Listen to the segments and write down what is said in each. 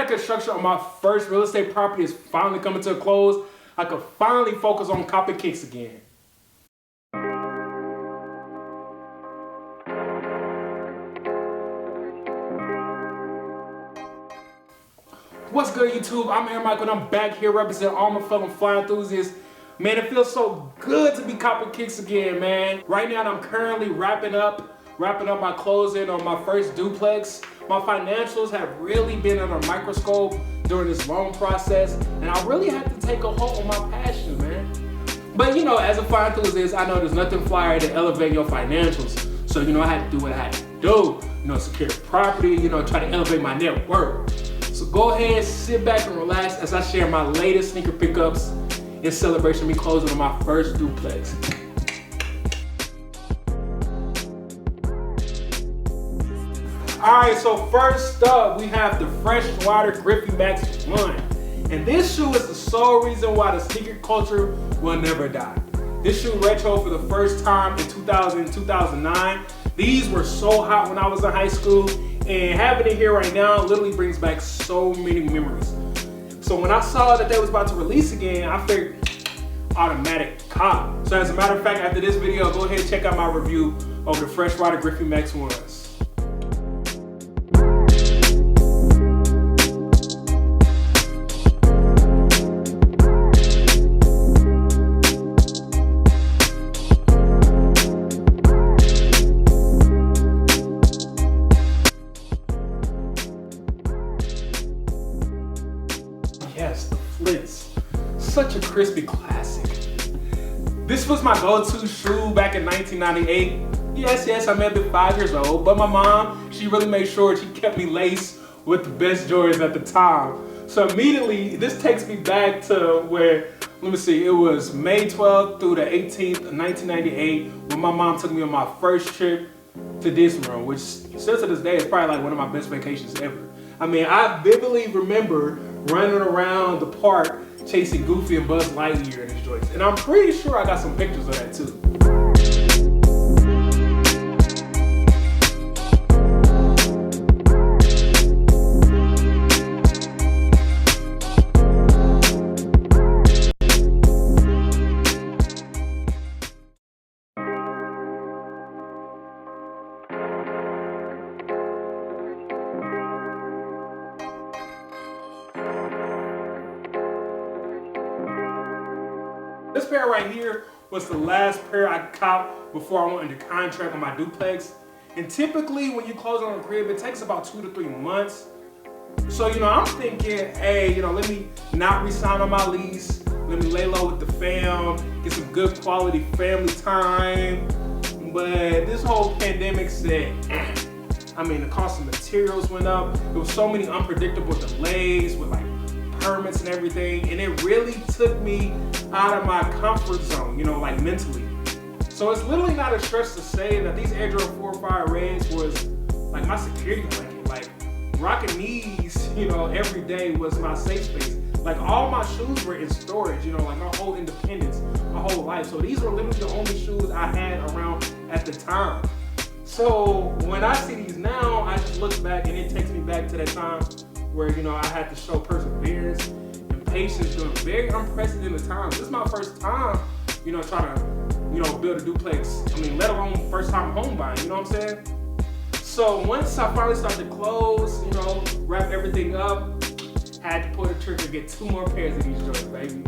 that construction on my first real estate property is finally coming to a close, I could finally focus on copping kicks again. What's good, YouTube? I'm Aaron Michael, and I'm back here representing all my fellow fly enthusiasts. Man, it feels so good to be copping kicks again, man. Right now, I'm currently wrapping up my closing on my first duplex. My financials have really been under a microscope during this long process, and I really had to take a hold on my passion, man. But you know, as a fly enthusiast, I know there's nothing flyer to elevate your financials. So, you know, I had to do what I had to do. You know, secure property, you know, try to elevate my net worth. So go ahead, sit back and relax as I share my latest sneaker pickups in celebration of me closing on my first duplex. Alright, so first up, we have the Freshwater Griffin Max 1. And this shoe is the sole reason why the sneaker culture will never die. This shoe retro for the first time in 2000 and 2009. These were so hot when I was in high school, and having it here right now literally brings back so many memories. So when I saw that they was about to release again, I figured automatic cop. So as a matter of fact, after this video, go ahead and check out my review of the Freshwater Griffin Max 1s. Yes, the Flitz. Such a crispy classic. This was my go-to shoe back in 1998. Yes, I may have been 5 years old, but my mom, she really made sure she kept me laced with the best Jordans at the time. So immediately, this takes me back to where, let me see, it was May 12th through the 18th of 1998 when my mom took me on my first trip to Disney World, which still to this day is probably like one of my best vacations ever. I mean, I vividly remember running around the park chasing Goofy and Buzz Lightyear in these joints. And I'm pretty sure I got some pictures of that too. This pair right here was the last pair I copped before I went under contract on my duplex. And typically when you close on a crib, it takes about 2 to 3 months. So, you know, I'm thinking, hey, you know, let me not resign on my lease. Let me lay low with the fam, get some good quality family time. But this whole pandemic said, I mean, the cost of materials went up. There was so many unpredictable delays with like permits and everything, and it really took me out of my comfort zone, you know, like mentally. So it's literally not a stretch to say that these Air Jordan 4 Fire Reds was like my security blanket. Like rocking these, you know, every day was my safe space. Like all my shoes were in storage, you know, like my whole independence, my whole life. So these were literally the only shoes I had around at the time. So when I see these now, I just look back and it takes me back to that time where, you know, I had to show perseverance and patience during very unprecedented times. This is my first time, you know, trying to, you know, build a duplex. I mean, let alone first time home buying, you know what I'm saying? So once I finally started to close, you know, wrap everything up, had to pull the trigger, get 2 more pairs of these joints, baby.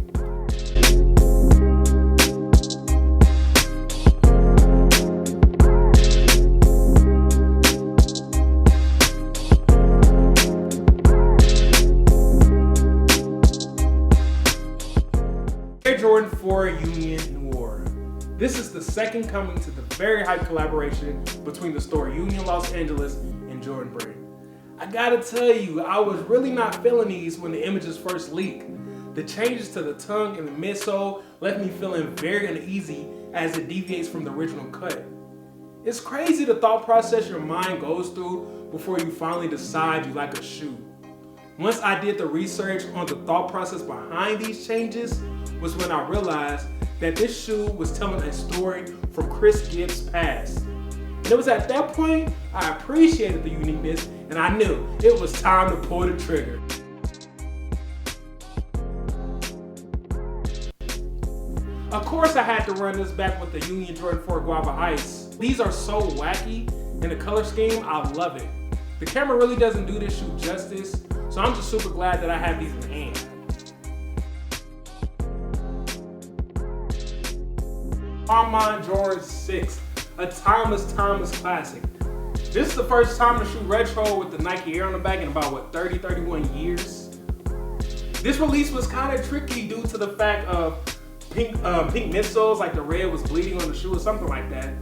Air Jordan 4 Union Noir. This is the second coming to the very hype collaboration between the store Union Los Angeles and Jordan Brand. I gotta tell you, I was really not feeling these when the images first leaked. The changes to the tongue and the midsole left me feeling very uneasy as it deviates from the original cut. It's crazy the thought process your mind goes through before you finally decide you like a shoe. Once I did the research on the thought process behind these changes was when I realized that this shoe was telling a story from Chris Gibbs' past. And it was at that point I appreciated the uniqueness and I knew it was time to pull the trigger. Of course I had to run this back with the Union Jordan 4 Guava Ice. These are so wacky, and the color scheme, I love it. The camera really doesn't do this shoe justice, so I'm just super glad that I have these in hand. Armand Jordan 6, a timeless classic. This is the first time to shoot retro with the Nike Air on the back in about, 31 years. This release was kind of tricky due to the fact of pink midsoles, like the red was bleeding on the shoe or something like that.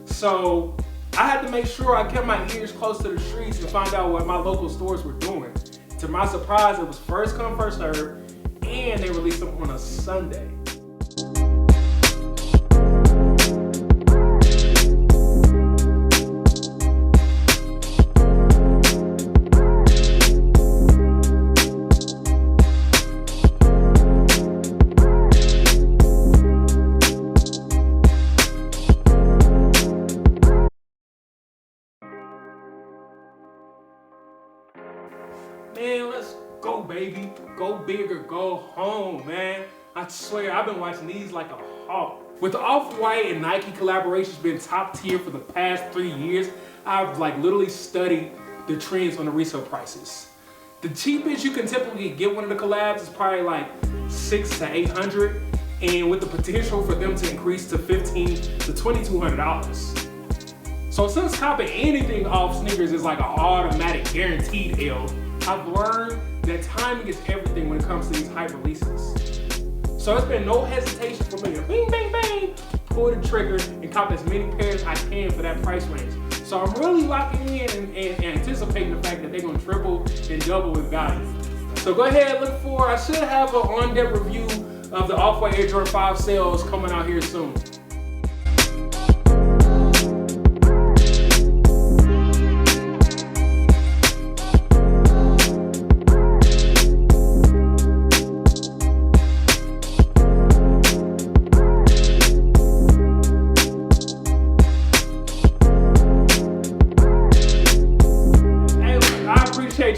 So I had to make sure I kept my ears close to the streets and find out what my local stores were doing. To my surprise, it was first come, first served, and they released them on a Sunday. Man, let's go, baby. Go big or go home, man. I swear, I've been watching these like a hawk. With the Off-White and Nike collaborations being top tier for the past 3 years, I've literally studied the trends on the resale prices. The cheapest you can typically get one of the collabs is probably like $600 to $800, and with the potential for them to increase to $1,500 to $2,200. So since copying anything off sneakers is like an automatic guaranteed L, I've learned that timing is everything when it comes to these hype releases. So it's been no hesitation for me to bing, bang, bang, pull the trigger and cop as many pairs as I can for that price range. So I'm really locking in and anticipating the fact that they're gonna triple and double in value. So go ahead and look for, I should have an on-depth review of the Off-White Air Jordan 5 sales coming out here soon.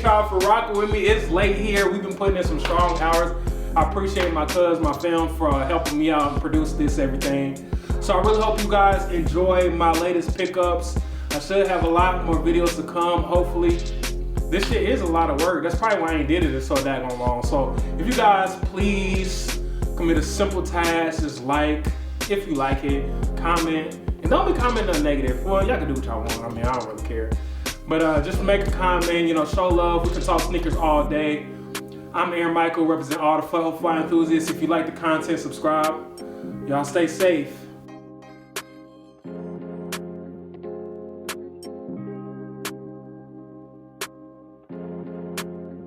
Y'all for rocking with me. It's late here. We've been putting in some strong hours. I appreciate my cuz, my fam, for helping me out and produce this everything. So I really hope you guys enjoy my latest pickups. I should have a lot more videos to come, hopefully. This shit is a lot of work. That's probably why I ain't did it so daggone long. So if you guys please commit a simple task, just like, if you like it, comment, and don't be commenting negative. Well, y'all can do what y'all want. I mean, I don't really care. But just make a comment, show love. We can talk sneakers all day. I'm Aaron Michael, represent all the fly enthusiasts. If you like the content, subscribe. Y'all stay safe.